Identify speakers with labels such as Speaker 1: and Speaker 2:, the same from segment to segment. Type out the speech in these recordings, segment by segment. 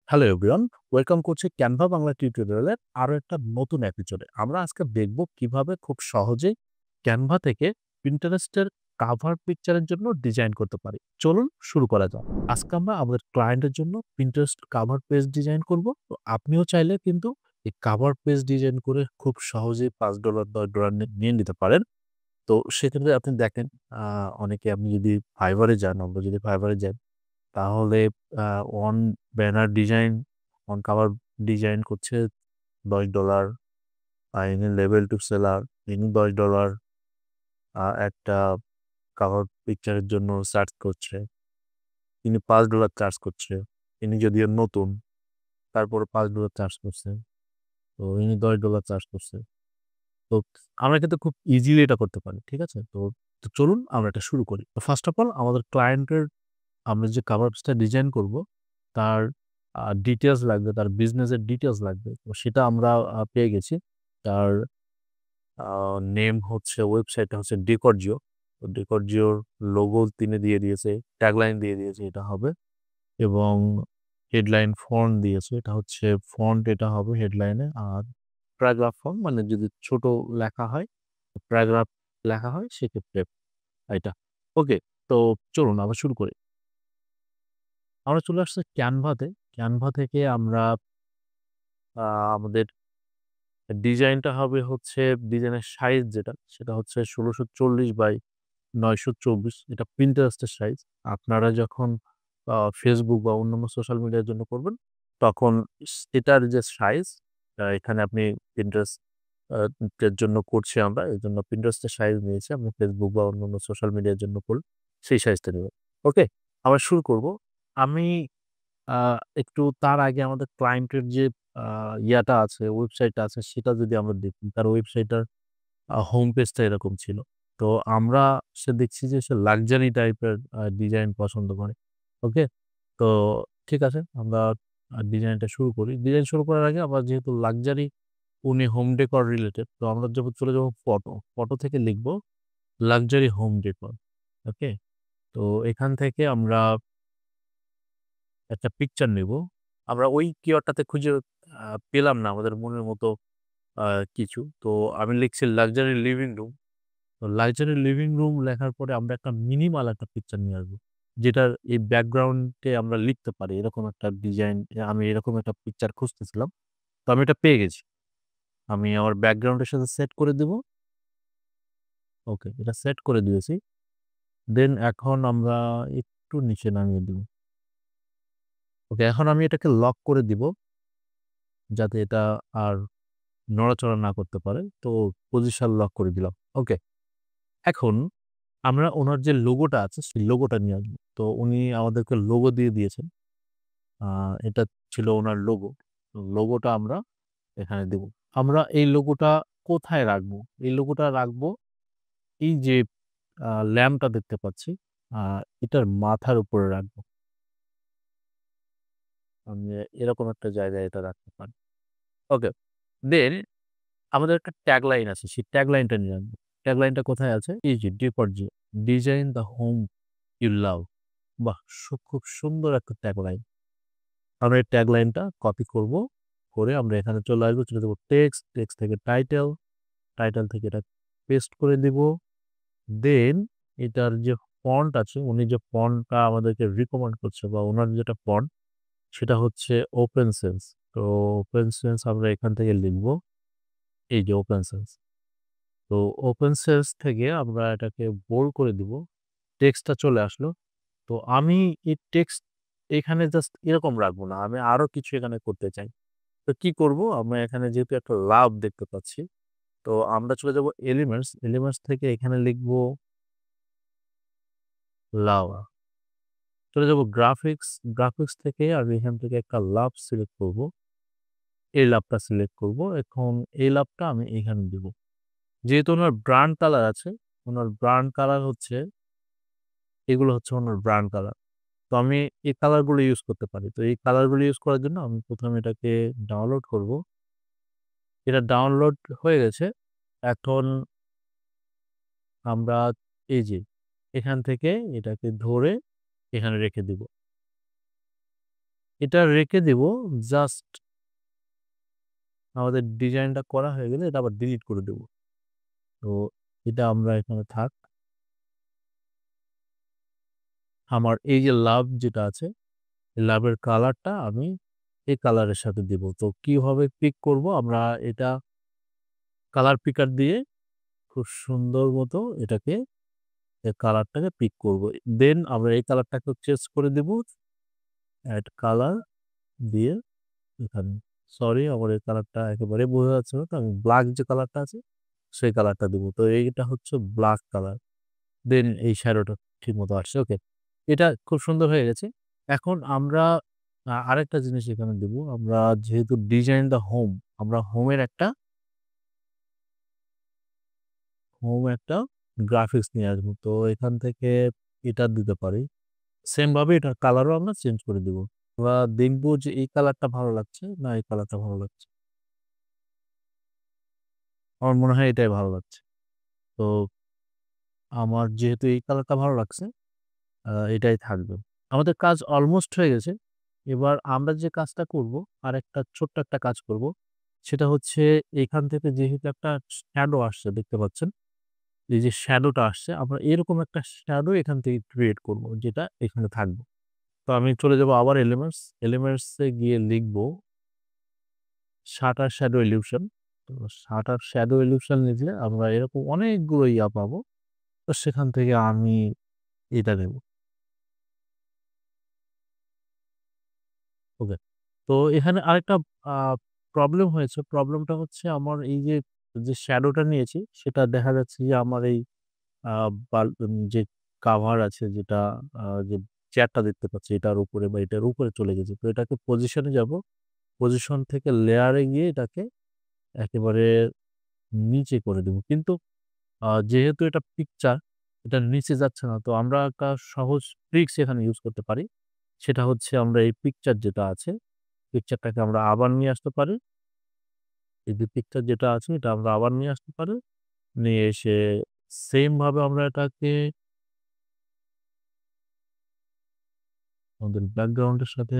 Speaker 1: Hello everyone, welcome করছি Canva Bangla টিউটোরিয়ালের আরো একটা নতুন এপিসোডে। আমরা আজকে দেখব কিভাবে খুব সহজেই ক্যানভা থেকে পিন্টারেস্টের কাভার পিকচারের জন্য ডিজাইন করতে পারি। চলুন শুরু করা যাক। আজকে আমরা আমাদের ক্লায়েন্টের জন্য পিন্টারেস্ট কাভার পেজ ডিজাইন করব। তো আপনিও চাইলে কিন্তু এই কাভার পেজ ডিজাইন করে খুব সহজেই $5 $10 নিয়ে নিতে পারেন। তো সেক্ষেত্রে আপনি দেখেন, অনেকে আপনি যদি ফাইবারে যান, আমরা যদি ফাইবারে যাই তাহলে one banner design, one cover design করছে $10, এনি লেবেল টু সেলার ইনি $10, একটা কাভার পিকচারের জন্য সার্চ করছে, তিনি $5 চার্জ করছে। ইনি যদিও নতুন, তারপরে $5 চার্জ করছে। তো ইনি $10 চার্জ করছে। তো আমরা কিন্তু খুব ইজিলি এটা করতে পারি। ঠিক আছে? তো চলুন আমরা এটা শুরু করি। তো ফার্স্ট অফ অল আমাদের ক্লায়েন্টের আমরা যে কাভার পেজটা ডিজাইন করব, তার ডিটেইলস লাগবে, তার বিজনেসের ডিটেইলস লাগবে। তো সেটা আমরা পেয়ে গেছি। তার আ নেম হচ্ছে, ওয়েবসাইটটা হচ্ছে ডেকরজিও। তো ডেকরজিওর লোগো তিনি দিয়ে দিয়েছে, ট্যাগলাইন দিয়ে দিয়েছে, এটা হবে। এবং হেডলাইন ফন্ট দিয়েছে। এটা হচ্ছে ফন্ট, এটা হবে হেডলাইনে। আর প্যারাগ্রাফ ফন্ট মানে যদি ছোট লেখা হয়, প্যারাগ্রাফ লেখা হয় সেক্ষেত্রে এটা। ওকে, তো চলুন আবার শুরু করি। আমরা চলে আসছি ক্যানভাতে। ক্যানভা থেকে আমরা আ আমাদের ডিজাইনটা হবে হচ্ছে, ডিজাইনের সাইজ যেটা, সেটা হচ্ছে ১৬৪০ বাই ৯২৪। এটা Pinterest এর সাইজ। আপনারা যখন Facebook বা অন্যান্য সোশ্যাল মিডিয়ার জন্য করবেন, তখন এটার যে সাইজ, এখানে আপনি Pinterest এর জন্য করছি আমরা। এজন্য Pinterest এর সাইজ নিয়েছি। আপনি Facebook বা অন্যান্য সোশ্যাল মিডিয়ার জন্য করলে সেই সাইজটা নিবেন। ওকে? আমরা শুরু করব। আমি আ একটু তার আগে আমাদের ক্লায়েন্টের যে আ ইয়াটা আছে, ওয়েবসাইটটা আছে, সেটা যদি আমরা দেখি, তার ওয়েবসাইটটার হোম পেজটা এরকম ছিল। তো আমরা দেখছি যে সে লাক্সারি টাইপের ডিজাইন পছন্দ করে। ওকে? তো ঠিক আছে, আমরা ডিজাইনটা শুরু করি। ডিজাইন শুরু করার আগে আমরা যেহেতু লাক্সারি, উনি হোম ডেকর রিলেটেড, তো আমরা চলে যাব ফটো। ফটো থেকে লিখব লাক্সারি হোম ডেকর। ওকে? তো এখান থেকে আমরা একটা পিকচার নেব। আমরা ওই কিওয়ার্ডটাতে খুঁজে পেলাম না আমাদের মনের মতো আ কিছু। তো আমি লিখছি লাক্সারি লিভিং রুম। তো লাক্সারি লিভিং রুম লেখার পরে আমরা একটা মিনিমাল একটা পিকচার নিয়ে আসবো। যেটার এই ব্যাকগ্রাউন্ডে আমরা লিখতে পারি। এরকম একটা ডিজাইন, আমি এরকম একটা পিকচার খুঁজতেছিলাম। তো আমি এটা পেয়ে গেছি। আমি আমার ব্যাকগ্রাউন্ডের সাথে সেট করে দিব। ওকে, এটা সেট করে দিয়েছি। দেন এখন আমরা একটু নিচে নামিয়ে দিব। ওকে, এখন আমি এটাকে লক করে দিব যাতে এটা আর নড়াচড়া না করতে পারে। তো পজিশন লক করে দিলাম। ওকে। এখন আমরা উনার যে লোগোটা আছে সেই লোগোটা নিয়ে আসবো। তো উনি আমাদেরকে লোগো দিয়ে দিয়েছেন। আ এটা ছিল উনার লোগো। তো লোগোটা আমরা এখানে দেব। আমরা এই লোগোটা কোথায় রাখবো? এই লোগোটা রাখবো এই যে ল্যাম্পটা দেখতে পাচ্ছি, আ এটার মাথার উপরে রাখবো। আমি এরকম একটা জায়গায় এটা রাখতে পারি। ওকে। দেন আমাদের একটা ট্যাগলাইন আছে। সেই ট্যাগলাইনটা নিয়ে আসবো। ট্যাগলাইনটা কোথায় আছে? এই যে ডিপার্জিও, design the home you love. বাহ! খুব সুন্দর একটা ট্যাগলাইন। আমরা এই ট্যাগলাইনটা কপি করব। করে আমরা এখানে চলে আসবো। চলে যাব টেক্সট, টেক্সট থেকে টাইটেল, টাইটেল থেকে এটা পেস্ট করে দিব। দেন এটার যে ফন্ট আছে, উনি যে ফন্টটা আমাদেরকে রিকমেন্ড করছে বা উনার যেটা ফন্ট, সেটা হচ্ছে ওপেন সেন্স। তো ওপেন সেন্স আমরা এখান থেকে লিখব। এই যে ওপেন সেন্স। তো ওপেন সেন্স থেকে আমরা এটাকে বোল্ড করে দিব। টেক্সটটা চলে আসলো। তো আমি এই টেক্সট এখানে জাস্ট এরকম রাখবো না। আমি আরো কিছু এখানে করতে চাই। তো কি করব? আমরা এখানে যেহেতু একটা লাভ দেখতে পাচ্ছি, তো আমরা চলে যাব এলিমেন্টস। এলিমেন্টস থেকে এখানে লিখব লাভ। চলে যাব গ্রাফিক্স। গ্রাফিক্স থেকে আমি এখান থেকে একটা লাভ সিলেক্ট করব। এই লাভটা সিলেক্ট করব। এখন এই লাভটা আমি এখানে দিব। যেহেতু উনার ব্রান্ড কালার আছে, উনার ব্রান্ড কালার হচ্ছে, এগুলো হচ্ছে উনার ব্রান্ড কালার। তো আমি এই কালারগুলো ইউজ করতে পারি। তো এই কালারগুলো ইউজ করার জন্য আমি ১ম এ এটাকে ডাউনলোড করব। এটা ডাউনলোড হয়ে গেছে। এখন আমরা এই যে এখান থেকে এটাকে ধরে এখানে রেখে দিব। এটা রেখে দেব। জাস্ট আমাদের ডিজাইনটা করা হয়ে গেলে এটা আবার ডিলিট করে দেব। তো এটা আমরা এখানে থাক। আমার এই যে লাভ যেটা আছে, লাভের কালারটা আমি এই কালারের সাথে দিব। তো কিভাবে পিক করব? আমরা এটা কালার পিকার দিয়ে খুব সুন্দর মতো এটাকে কালারটাকে পিক করব। দেন আমরা এই কালারটাকে চেঞ্জ করে দেব। অ্যাড কালার দিয়ে এখানে, সরি আমার এই কালারটা একেবারে বোঝা যাচ্ছে না, তো আমি ব্ল্যাক যে কালারটা আছে সেই কালারটা দিব। তো এইটা হচ্ছে ব্ল্যাক কালার। দেন এই শ্যাডোটা ঠিক মতো আসছে। ওকে, এটা খুব সুন্দর হয়ে গেছে। এখন আমরা আরেকটা জিনিস এখানে দেব। আমরা যেহেতু ডিজাইন দ্য হোম, আমরা হোম একটা গ্রাফিক্স নিয়ে আসবো। তো এখান থেকে এটা দিতে পারি। সেম ভাবে এটার কালারও আমরা চেঞ্জ করে দিব। আমরা দেখবো যে এই কালারটা ভালো লাগছে না এই কালারটা ভালো লাগছে। আমার মনে হয় এটাই ভালো লাগছে। তো আমার যেহেতু এই কালারটা ভালো লাগছে, এটাই থাকবে। আমাদের কাজ অলমোস্ট হয়ে গেছে। এবার আমরা যে কাজটা করব, আরেকটা ছোট্ট একটা কাজ করব। সেটা হচ্ছে এখান থেকে যেহেতু একটা শ্যাডো আসছে দেখতে পাচ্ছেন। এই যে শ্যাডোটা আসছে, আমরা এরকম একটা শ্যাডো এখান থেকে ক্রিয়েট করব যেটা এখানে থাকবে। তো আমি চলে যাব আবার এলিমেন্টস এ গিয়ে লিখব শাটার শ্যাডো ইলিউশন। তো শাটার শ্যাডো ইলিউশন লিখলে আমরা এরকম অনেকগুলো পাবো। তো সেখান থেকে আমি এটা নেব। ওকে। তো এখানে আরেকটা আ প্রবলেম হয়েছে। প্রবলেমটা হচ্ছে আমার এই যে শ্যাডোটা নিয়েছি সেটা দেখা যাচ্ছে যে আমার এই আ যে কাভার আছে যেটা যে চেয়ারটা দেখতে পাচ্ছি এটার উপরে বা এটার উপরে চলে গেছে। তো এটাকে পজিশনে যাব। পজিশন থেকে লেয়ারে গিয়ে এটাকে একেবারে নিচে করে দেব। কিন্তু যেহেতু এটা পিকচার, এটা নিচে যাচ্ছে না। তো আমরা একটা সহজ ট্রিকস এখানে ইউজ করতে পারি। সেটা হচ্ছে আমরা এই পিকচার যেটা আছে, পিকচারটাকে আমরা আবার নিয়ে আসতে পারি। এই যে পিকচার যেটা আছে এটা আমরা আবার নিয়ে আসতে পারি। নিয়ে এসে সেম ভাবে আমরা এটাকে আমাদের ব্যাকগ্রাউন্ডের সাথে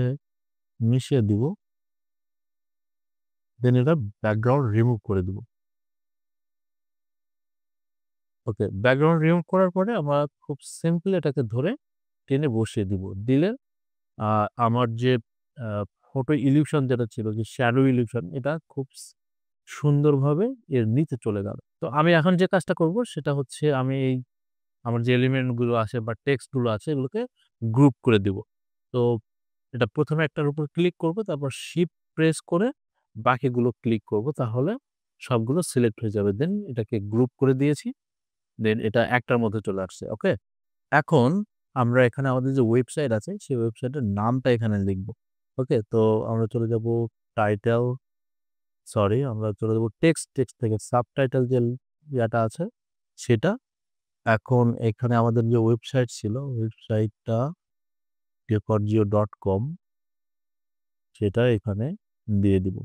Speaker 1: মিশিয়ে দিব। দেন এটা ব্যাকগ্রাউন্ড রিমুভ করে দিব। ওকে, ব্যাকগ্রাউন্ড রিমুভ করার পরে আমরা খুব সিম্পলি এটাকে ধরে টেনে বসিয়ে দিব। দিলে আ আমার যে আ ফটো ইলিউশন যেটা ছিল যে শ্যাডো ইলিউশন এটা খুব সুন্দরভাবে এর নিচে চলে গেল। তো আমি এখন যে কাজটা করব সেটা হচ্ছে আমি এই আমার যে এলিমেন্ট গুলো আছে বা টেক্সট গুলো আছে এগুলোকে গ্রুপ করে দিব। তো এটা ১ম এ একটার উপর ক্লিক করব, তারপর শিফট প্রেস করে বাকিগুলো ক্লিক করব। তাহলে সবগুলো সিলেক্ট হয়ে যাবে। দেন এটাকে গ্রুপ করে দিয়েছি। দেন এটা একটার মধ্যে চলে আসছে। ওকে? এখন আমরা এখানে আমাদের যে ওয়েবসাইট আছে সেই ওয়েবসাইটের নামটা এখানে লিখব। ওকে? তো আমরা চলে যাব টাইটেল, সরি আমরা চলে যাব টেক্সট থেকে সাবটাইটেল যে ইয়াটা আছে সেটা। এখন এখানে আমাদের যে ওয়েবসাইট ছিল ওয়েবসাইটটা depargeo.com সেটা এখানে দিয়ে দিব।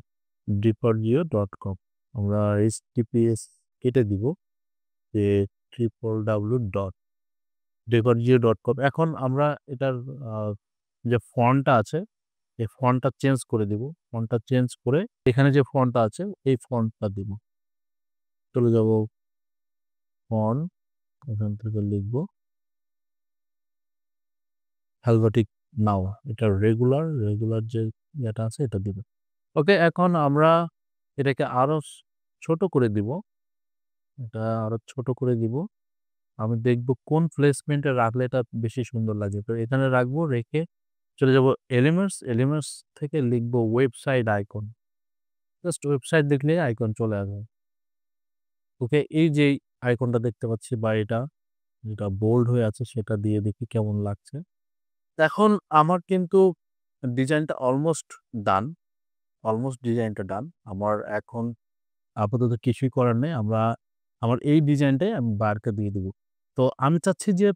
Speaker 1: depargeo.com আমরা HTTPS কেটে দিব যে www.depargeo.com। এখন আমরা এটার আ যে ফন্টটা আছে এই ফন্টটা চেঞ্জ করে দিব। ফন্টটা চেঞ্জ করে এখানে যে ফন্টটা আছে এই ফন্টটা দিব। চলে যাব ফন্ট, এখান থেকে লিখব হেলভেটিক নাও। এটা রেগুলার যে ইয়েটা আছে এটা দিব। ওকে, এখন আমরা এটাকে আরো ছোট করে দিব। এটা আরো ছোট করে দিব। আমি দেখব কোন প্লেসমেন্ট এ রাখলে এটা বেশি সুন্দর লাগে। তো এখানে রাখবো, রেখে চলে যাব এলিমেন্টস থেকে লিখব ওয়েবসাইট আইকন। জাস্ট ওয়েবসাইট লিখলেই আইকন চলে আসবে। ওকে, এই যে আইকনটা দেখতে পাচ্ছি বা এটা যেটা বোল্ড হয়ে আছে সেটা দিয়ে দেখি কেমন লাগছে। এখন আমার কিন্তু ডিজাইনটা ডান। অলমোস্ট ডিজাইনটা ডান। আমার এখন আপাতত কিছুই করার নেই। আমার এই ডিজাইনটাই আমি বায়ারকে দিয়ে দিব। তো আমি চাচ্ছি যে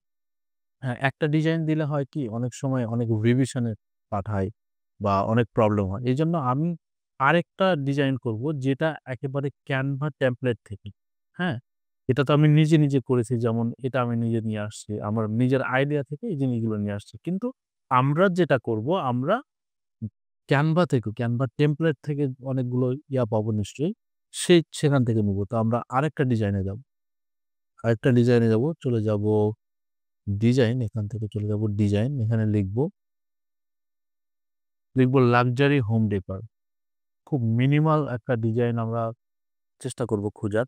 Speaker 1: একটা ডিজাইন দিলে হয় কি অনেক সময় অনেক রিভিশন এ পাঠায় বা অনেক প্রবলেম হয়। এজন্য আমি আরেকটা ডিজাইন করব যেটা একেবারে Canva টেমপ্লেট থেকে, হ্যাঁ? এটা তো আমি নিজে করেছি, যেমন এটা আমি নিজে নিয়ে আসছি। আমার নিজের আইডিয়া থেকে এই জিনিসগুলো নিয়ে আসছি। কিন্তু আমরা যেটা করব আমরা Canva থেকেও Canva টেমপ্লেট থেকে অনেকগুলো পাবো নিশ্চয়ই। সেখান থেকে নিবো। তো আমরা আরেকটা ডিজাইনে যাবো। চলে যাবো ডিজাইন, এখান থেকে চলে যাবো ডিজাইন। এখানে লিখবো লাক্সারি হোম ডেকর। খুব মিনিমাল একটা ডিজাইন আমরা চেষ্টা করব খোঁজার।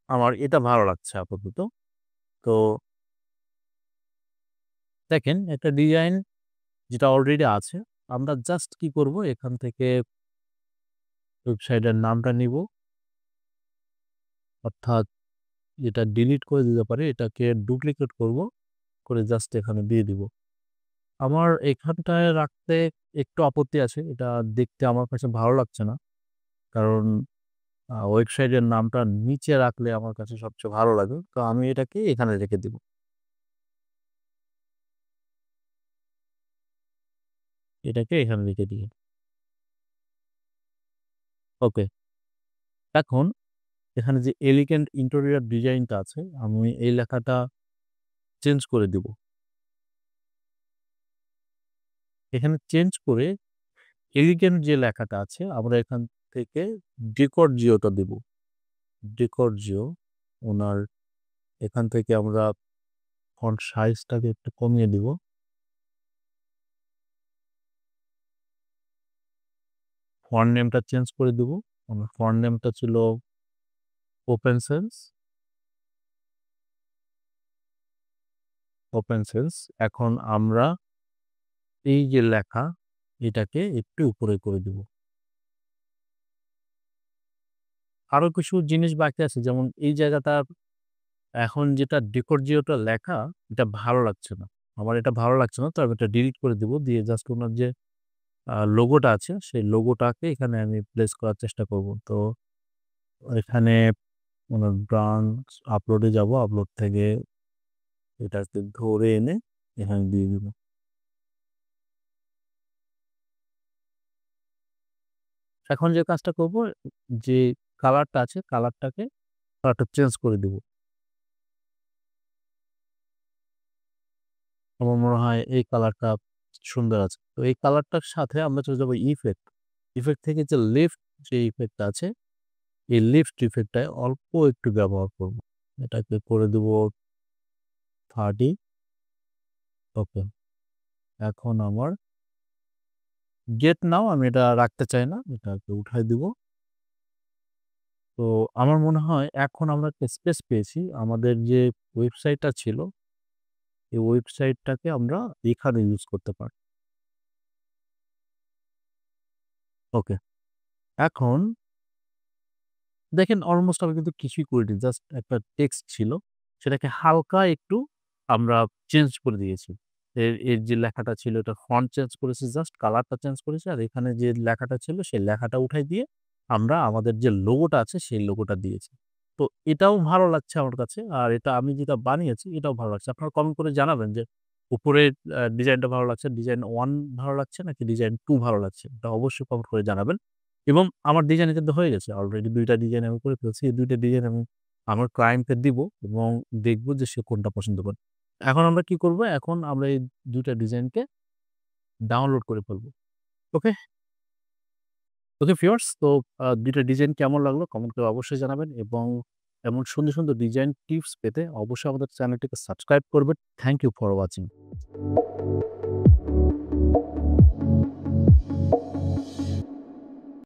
Speaker 1: আমার এটা ভালো লাগছে আপাতত। তো দেখেন একটা ডিজাইন যেটা অলরেডি আছে, আমরা জাস্ট কি করব এখান থেকে ওয়েবসাইটের নামটা নিব, অর্থাৎ এটা ডিলিট করে দিতে পারি, এটাকে ডুপ্লিকেট করব, করে জাস্ট এখানে দিয়ে দিব। আমার এখানটায় রাখতে একটু আপত্তি আছে, এটা দেখতে আমার কাছে ভালো লাগছে না, কারণ ওয়েবসাইটের নামটা নিচে রাখলে আমার কাছে সবচেয়ে ভালো লাগে। তো আমি এটাকে এখানে রেখে দিব। এটাকে এখানে রেখে দিই। ওকে। এখন এখানে যে এলিগেন্ট ইন্টেরিয়র ডিজাইনটা আছে, আমি এই লেখাটা চেঞ্জ করে দিব। এখানে চেঞ্জ করে এলিগেন্ট যে লেখাটা আছে আমরা এখান থেকে ডেকরজিওটা দেব। ডেকরজিও ওনার এখান থেকে আমরা ফন্ট সাইজটাকে একটু কমিয়ে দিব। ফন্ট নেমটা চেঞ্জ করে দিব। আমার ফন্ট নেমটা ছিল ওপেন সেন্স। এখন আমরা এই যে লেখা এটাকে একটু উপরে করে দিব। আরো কিছু জিনিস বাকি আছে, যেমন এই জায়গাটা এখন যেটা ডেকরজিওটা লেখা এটা ভালো লাগছে না। আমার এটা ভালো লাগছে না, তো আমি এটা ডিলিট করে দিব। দিয়ে জাস্ট ওনার যে লোগোটা আছে সেই লোগোটাকে এখানে আমি প্লেস করার চেষ্টা করব। তো এখানে ওনার ব্রাঞ্চ আপলোডে যাব, আপলোড থেকে এটাকে ধরে এনে এখানে দিয়ে দিব। এখন যে কাজটা করব, যে কালারটা আছে কালারটা চেঞ্জ করে দিব। আমার মনে হয় এই কালারটা সুন্দর আছে। তো এই কালারটার সাথে আমরা চলে যাবো ইফেক্ট। ইফেক্ট থেকে যে লিফট যে ইফেক্টটা আছে, এই লিফট ইফেক্টটায় অল্প একটু ব্যবহার করব। এটাকে করে দেব 30। ওকে। এখন আমার গেট নাও আমি এটা রাখতে চাই না, এটাকে উঠাই দিব। তো আমার মনে হয় এখন আমরা একটা স্পেস পেয়েছি। আমাদের যে ওয়েবসাইটটা ছিল এই ওয়েবসাইটটাকে আমরা এখানে ইউজ করতে পারি। ওকে। এখন দেখেন অলমোস্ট আমি কিন্তু কিছুই করিনি। জাস্ট একটা টেক্সট ছিল। সেটাকে হালকা একটু আমরা চেঞ্জ করে দিয়েছি। এর যে লেখাটা ছিল এটা ফন্ট চেঞ্জ করেছি, জাস্ট কালারটা চেঞ্জ করেছি। আর এখানে যে লেখাটা ছিল সেই লেখাটা উঠাই দিয়ে আমরা আমাদের যে লোগোটা আছে সেই লোগোটা দিয়েছি। তো এটাও ভালো লাগছে আমার কাছে। আর এটা আমি যেটা বানিয়েছি এটাও ভালো লাগছে। আপনারা কমেন্ট করে জানাবেন যে উপরের ডিজাইনটা ভালো লাগছে, ডিজাইন 1 ভালো লাগছে নাকি ডিজাইন 2 ভালো লাগছে। এটা অবশ্যই কমেন্ট করে জানাবেন। এবং আমার ডিজাইন কিন্তু হয়ে গেছে। অলরেডি ২ টা ডিজাইন আমি করে ফেলছি। এই ২ টা ডিজাইন আমি আমার ক্লায়েন্টকে দিব এবং দেখব যে সে কোনটা পছন্দ করে। এখন আমরা কি করব? এখন আমরা এই ২ টা ডিজাইনকে ডাউনলোড করে ফেলব। ওকে? ওকে ভিউয়ার্স, তো ২ টা ডিজাইন কেমন লাগলো কমেন্ট করে অবশ্যই জানাবেন এবং এমন সুন্দর, সুন্দর ডিজাইন টিপস পেতে অবশ্যই আমাদের চ্যানেলটিকে সাবস্ক্রাইব করবেন। Thank you for watching.